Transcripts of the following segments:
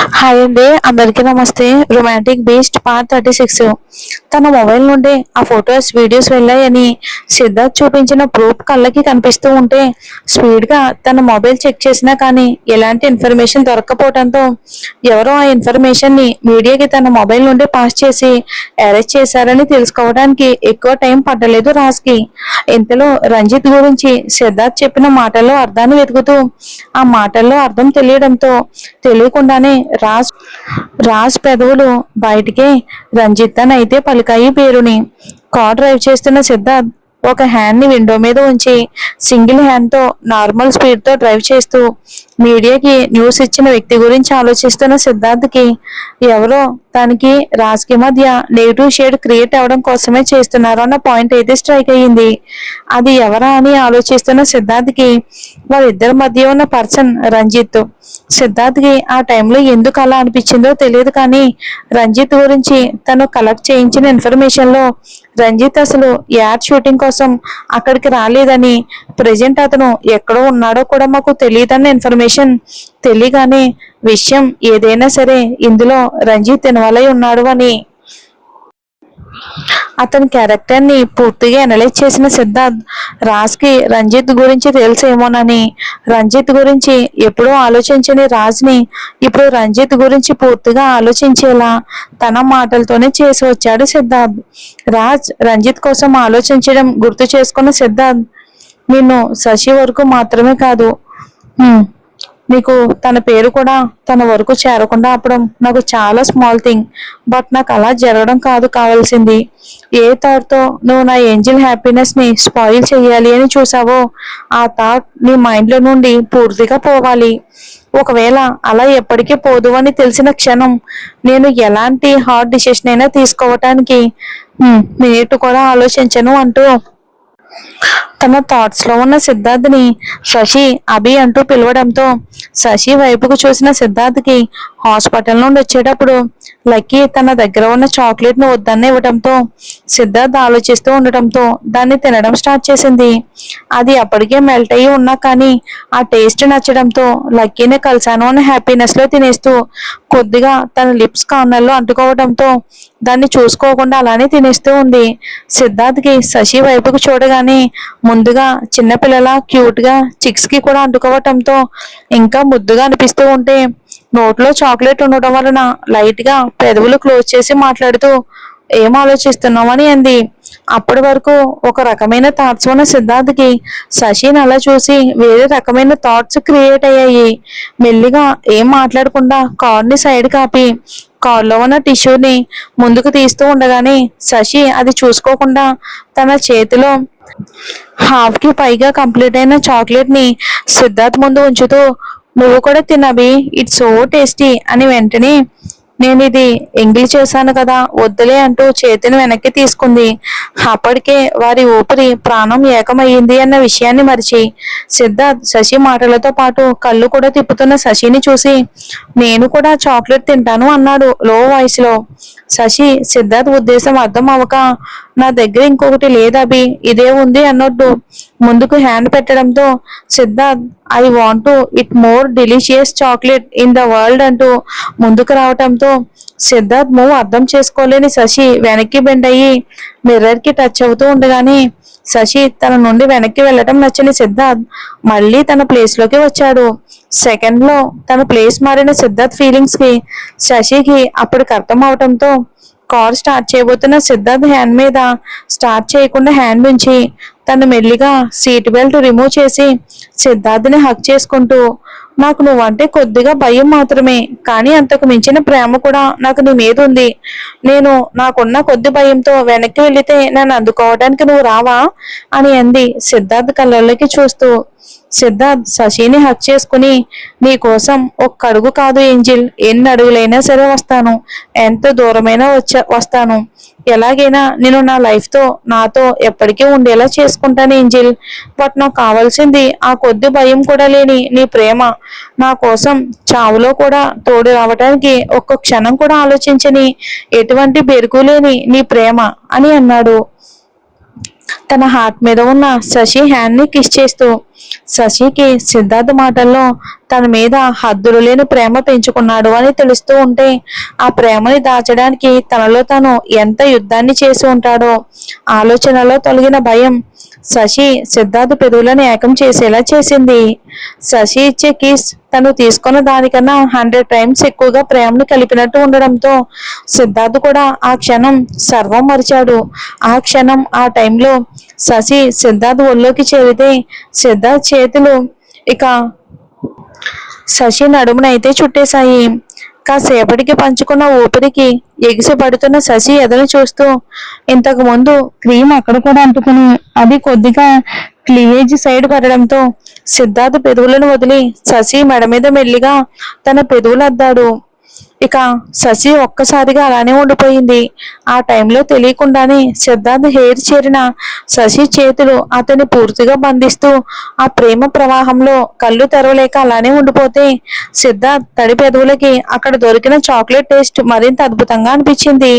Hi అండి, అందరికీ నమస్తే. Romantic beast part 36. తన మొబైల్ నుండి ఆ ఫొటోస్ వీడియోస్ వెళ్ళాయని సిద్ధార్థ్ చూపించిన ప్రూఫ్ కళ్ళకి కనిపిస్తూ ఉంటే స్పీడ్గా తన మొబైల్ చెక్ చేసినా కానీ ఎలాంటి ఇన్ఫర్మేషన్ దొరక్కపోవడంతో ఎవరో ఆ ఇన్ఫర్మేషన్ని మీడియాకి తన మొబైల్ నుండి పాస్ చేసి అరెస్ట్ చేశారని తెలుసుకోవడానికి ఎక్కువ టైం పట్టలేదు రాజ్కి. ఇంతలో రంజిత్ గురించి సిద్ధార్థ్ చెప్పిన మాటల్లో అర్థాన్ని వెతుకుతూ ఆ మాటల్లో అర్థం తెలియడంతో తెలియకుండానే రాజ్ రాజ్ పెదవులు బయటికే రంజిత్ అని అయితే పలికాయి పేరుని. కార్ డ్రైవ్ చేస్తున్న సిద్ధార్థ్ ఒక హ్యాండ్ ని విండో మీద ఉంచి సింగిల్ హ్యాండ్ తో నార్మల్ స్పీడ్ తో డ్రైవ్ చేస్తూ మీడియాకి న్యూస్ ఇచ్చిన వ్యక్తి గురించి ఆలోచిస్తున్న సిద్ధార్థ్ కి ఎవరో తనకి రాజ్ కి మధ్య నెగిటివ్ షేడ్ క్రియేట్ అవడం కోసమే చేస్తున్నారు అన్న పాయింట్ అయితే స్ట్రైక్ అయ్యింది. అది ఎవరా అని ఆలోచిస్తున్న సిద్ధార్థ్ కి వాళ్ళిద్దరి మధ్య ఉన్న పర్సన్ రంజిత్. సిద్ధార్థ్ కి ఆ టైంలో ఎందుకు అలా అనిపించిందో తెలియదు కానీ రంజిత్ గురించి తను కలెక్ట్ చేయించిన ఇన్ఫర్మేషన్ లో రంజిత్ అసలు యాడ్ షూటింగ్ కోసం అక్కడికి రాలేదని, ప్రెజెంట్ అతను ఎక్కడో ఉన్నాడో కూడా మాకు తెలియదన్న ఇన్ఫర్మేషన్ తెలియగానే విషయం ఏదైనా సరే ఇందులో రంజిత్ ఇన్వాల్వ్ అయి ఉన్నాడు అని అతని క్యారెక్టర్ ని పూర్తిగా అనలైజ్ చేసిన సిద్ధార్థ్ రాజ్ కి రంజిత్ గురించి తెలుసేమోనని, రంజిత్ గురించి ఎప్పుడూ ఆలోచించని రాజ్ ని ఇప్పుడు రంజిత్ గురించి పూర్తిగా ఆలోచించేలా తన మాటలతోనే చేసి వచ్చాడు సిద్ధార్థ్. రాజ్ రంజిత్ కోసం ఆలోచించడం గుర్తు చేసుకున్న సిద్ధార్థ్, నిన్ను శశి వరకు మాత్రమే కాదు, నీకు తన పేరు కూడా తన వరకు చేరకుండా అవ్వడం నాకు చాలా స్మాల్ థింగ్, బట్ నాకు అలా జరగడం కాదు కావాల్సింది. ఏ థాట్తో నువ్వు నా ఏంజిల్ హ్యాపీనెస్ ని స్పాయిల్ చేయాలి అని చూసావో ఆ థాట్ నీ మైండ్లో నుండి పూర్తిగా పోవాలి. ఒకవేళ అలా ఎప్పటికీ పోదు అని తెలిసిన క్షణం నేను ఎలాంటి హార్డ్ డిసిషన్ అయినా తీసుకోవటానికి మినిట్ కూడా ఆలోచించను అంటూ తన థాట్స్ లో ఉన్న సిద్ధార్థ్ ని శశి అభి అంటూ పిలవడంతో శశి వైపుకు చూసిన సిద్ధార్థ్ కి హాస్పిటల్ నుండి వచ్చేటప్పుడు లక్కీ తన దగ్గర ఉన్న చాక్లెట్ ను వద్దన్న ఇవ్వడంతో సిద్ధార్థ్ ఆలోచిస్తూ ఉండటంతో దాన్ని తినడం స్టార్ట్ చేసింది. అది అప్పటికే మెల్ట్ అయ్యి ఉన్నా కానీ ఆ టేస్ట్ నచ్చడంతో లక్కీని కలిసాను అన్న హ్యాపీనెస్ లో తినేస్తూ కొద్దిగా తన లిప్స్ కార్నర్ లో అంటుకోవడంతో దాన్ని చూసుకోకుండా అలానే తినేస్తూ ఉంది. సిద్ధార్థ్ కి శశి వైపుకు చూడగానే ముందుగా చిన్నపిల్లల క్యూట్ గా చిక్స్ కి కూడా అంటుకోవటంతో ఇంకా ముద్దుగా అనిపిస్తూ ఉంటే నోట్లో చాక్లెట్ ఉండటం వలన లైట్ గా పెదవులు క్లోజ్ చేసి మాట్లాడుతూ ఏం ఆలోచిస్తున్నామని అంది. అప్పటి వరకు ఒక రకమైన థాట్స్ ఉన్న సిద్ధార్థ్ కి శశిని అలా చూసి వేరే రకమైన థాట్స్ క్రియేట్ అయ్యాయి. మెల్లిగా ఏం మాట్లాడకుండా కార్ ని సైడ్ కాపి కార్లో ఉన్న టిష్యూని ముందుకు తీస్తూ ఉండగానే శశి అది చూసుకోకుండా తన చేతిలో హాఫ్ కి పైగా కంప్లీట్ అయిన చాక్లెట్ ని సిద్ధార్థ్ ముందు ఉంచుతూ నువ్వు కూడా తినవి, ఇట్స్ సో టేస్టీ అని వెంటనే నేను ఇది ఎంగిల్ చేశాను కదా వద్దులే అంటూ చేతిని వెనక్కి తీసుకుంది. అప్పటికే వారి ఊపిరి ప్రాణం ఏకమయ్యింది అన్న విషయాన్ని మరిచి సిద్ధార్థ్ శశి మాటలతో పాటు కళ్ళు కూడా తిప్పుతున్న శశిని చూసి నేను కూడా చాక్లెట్ తింటాను అన్నాడు లో వాయిస్ లో. శశి సిద్ధార్థ్ ఉద్దేశం అర్థం అవ్వక నా దగ్గర ఇంకొకటి లేదభి ఇదే ఉంది అన్నట్టు ముందుకు హ్యాండ్ పెట్టడంతో Siddharth I want to it more delicious chocolate in the world అంటూ ముందుకు రావటంతో సిద్ధార్థ్ మూవ్ అర్థం చేసుకోలేని శశి వెనక్కి బెండ్ అయ్యి మిర్రర్ కి టచ్ అవుతూ ఉండగానే శశి తన నుండి వెనక్కి వెళ్ళటం నచ్చని సిద్ధార్థ్ మళ్ళీ తన ప్లేస్ లోకి వచ్చాడు. సెకండ్ లో తన ప్లేస్ మారిన సిద్ధార్థ్ ఫీలింగ్స్ కి శశికి అప్పటికి అర్థం అవటంతో కార్ స్టార్ట్ చేయబోతున్న సిద్ధార్థ్ హ్యాండ్ మీద స్టార్ట్ చేయకుండా హ్యాండ్ ఉంచి తను మెల్లిగా సీట్ బెల్ట్ రిమూవ్ చేసి సిద్ధార్థ్ని హక్ చేసుకుంటూ నాకు నువ్వంటే కొద్దిగా భయం మాత్రమే కానీ అంతకు మించిన ప్రేమ కూడా నాకు నీ మీద ఉంది. నేను నాకున్న కొద్ది భయంతో వెనక్కి వెళితే నన్ను అందుకోవడానికి నువ్వు రావా అని అంది సిద్ధార్థ్ కళ్ళల్లోకి చూస్తూ. సిద్ధార్థ్ శశిని హక్ చేసుకుని నీ కోసం ఒక్క అడుగు కాదు ఏంజిల్, ఎన్ని అడుగులైనా సరే వస్తాను, ఎంత దూరమైనా వస్తాను, ఎలాగైనా నేను నా లైఫ్ తో నాతో ఎప్పటికీ ఉండేలా చేసుకుంటాను ఏంజిల్. బట్ నాకు కావాల్సింది ఆ కొద్ది భయం కూడా లేని నీ ప్రేమ, నా కోసం చావులో కూడా తోడు రావడానికి ఒక్క క్షణం కూడా ఆలోచించని ఎటువంటి బెరుకు లేని నీ ప్రేమ అని అన్నాడు. తన హార్ట్ మీద ఉన్న శశి హ్యాండ్ ని కిస్ చేస్తూ. శశికి సిద్ధార్థ్ మాటల్లో తన మీద హద్దులు లేని ప్రేమ పెంచుకున్నాడు అని తెలుస్తూ ఉంటే ఆ ప్రేమని దాచడానికి తనలో తను ఎంత యుద్ధాన్ని చేసి ఉంటాడో ఆలోచనలో తొలగిన భయం శశి సిద్ధార్థ్ పెదవులను ఏకం చేసేలా చేసింది. శశి ఇచ్చే కిస్ తను తీసుకున్న దానికన్నా 100 టైమ్స్ ఎక్కువగా ప్రేమను కలిపినట్టు ఉండడంతో సిద్ధార్థ్ కూడా ఆ క్షణం సర్వం మరిచాడు. ఆ క్షణం ఆ టైంలో శశి సిద్ధార్థ్ ఒళ్ళోకి చేరితే సిద్ధార్థ్ చేతులు ఇక శశి నడుమునైతే చుట్టేశాయి. కాసేపటికి పంచుకున్న ఊపిరికి ఎగిసి పడుతున్న శశి ఎదను చూస్తూ ఇంతకు ముందు క్రీమ్ అక్కడ కూడా అంటుకుని అది కొద్దిగా క్లీవేజ్ సైడ్ పడడంతో సిద్ధార్థ్ పెదవులను వదిలి శశి మెడ మీద మెల్లిగా తన పెదవులు అద్దాడు. ఇక శశి ఒక్కసారిగా అలానే ఉండిపోయింది. ఆ టైంలో తెలియకుండానే సిద్ధార్థ్ హెయిర్ చేరిన శశి చేతులు అతన్ని పూర్తిగా బంధిస్తూ ఆ ప్రేమ ప్రవాహంలో కళ్ళు తెరవలేక అలానే ఉండిపోతే సిద్ధార్థ్ తడి పెదవులకి అక్కడ దొరికిన చాక్లెట్ టేస్ట్ మరింత అద్భుతంగా అనిపించింది.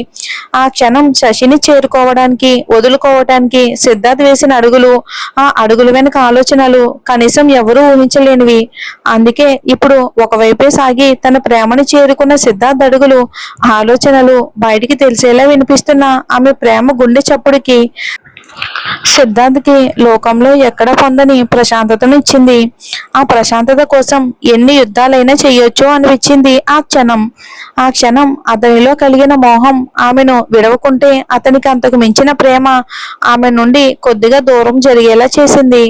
ఆ క్షణం శశిని చేరుకోవడానికి వదులుకోవటానికి సిద్ధార్థ్ వేసిన అడుగులు, ఆ అడుగుల వెనుక ఆలోచనలు కనీసం ఎవరూ ఊహించలేనివి. అందుకే ఇప్పుడు ఒకవైపే సాగి తన ప్రేమని చేరుకున్న సిద్ధార్థ్ అడుగులు, ఆలోచనలు బయటికి తెలిసేలా వినిపిస్తున్న ఆమె ప్రేమ గుండె చప్పుడికి సిద్ధార్థ్కి లోకంలో ఎక్కడ పొందని ప్రశాంతతను ఇచ్చింది. ఆ ప్రశాంతత కోసం ఎన్ని యుద్ధాలైనా చెయ్యొచ్చు అనిపించింది ఆ క్షణం అతనిలో కలిగిన మోహం ఆమెను విడవకుంటే అతనికి అంతకు మించిన ప్రేమ ఆమె నుండి కొద్దిగా దూరం జరిగేలా చేసింది.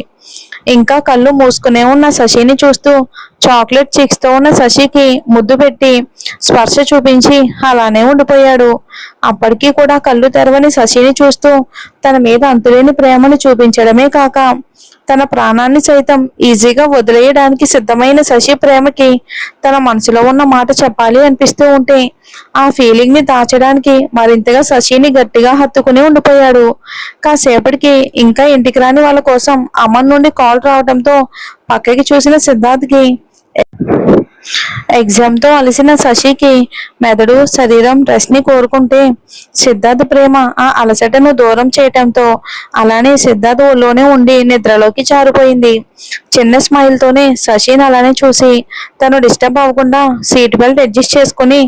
ఇంకా కళ్ళు మూసుకునే ఉన్న శశిని చూస్తూ చాక్లెట్ చిక్స్ తో ఉన్న శశికి ముద్దు పెట్టి స్పర్శ చూపించి అలానే ఉండిపోయాడు. అప్పటికీ కూడా కళ్ళు తెరవని శశిని చూస్తూ తన మీద అంతులేని ప్రేమను చూపించడమే కాక తన ప్రాణాన్ని సైతం ఈజీగా వదిలేయడానికి సిద్ధమైన శశి ప్రేమకి తన మనసులో ఉన్న మాట చెప్పాలి అనిపిస్తూ ఉంటే ఆ ఫీలింగ్ ని దాచడానికి మరింతగా శశిని గట్టిగా హత్తుకుని ఉండిపోయాడు. కాసేపటికి ఇంకా ఇంటికి రాని వాళ్ళ కోసం అమన్ నుండి కాల్ రావడంతో పక్కకి చూసిన సిద్ధార్థ్కి ఎగ్జామ్ తో అలసిన శశికి మెదడు శరీరం రెస్ట్ ని కోరుకుంటే సిద్ధార్థ్ ప్రేమ ఆ అలసటను దూరం చేయటంతో అలానే సిద్ధార్థ్ ఒళ్ళోనే ఉండి నిద్రలోకి జారిపోయింది. చిన్న స్మైల్ తోనే శశిని అలానే చూసి తను డిస్టర్బ్ అవ్వకుండా సీట్ బెల్ట్ అడ్జస్ట్ చేసుకుని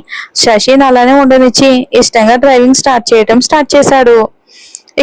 శశిని అలానే ఉండనిచ్చి ఇష్టంగా డ్రైవింగ్ స్టార్ట్ చేశాడు.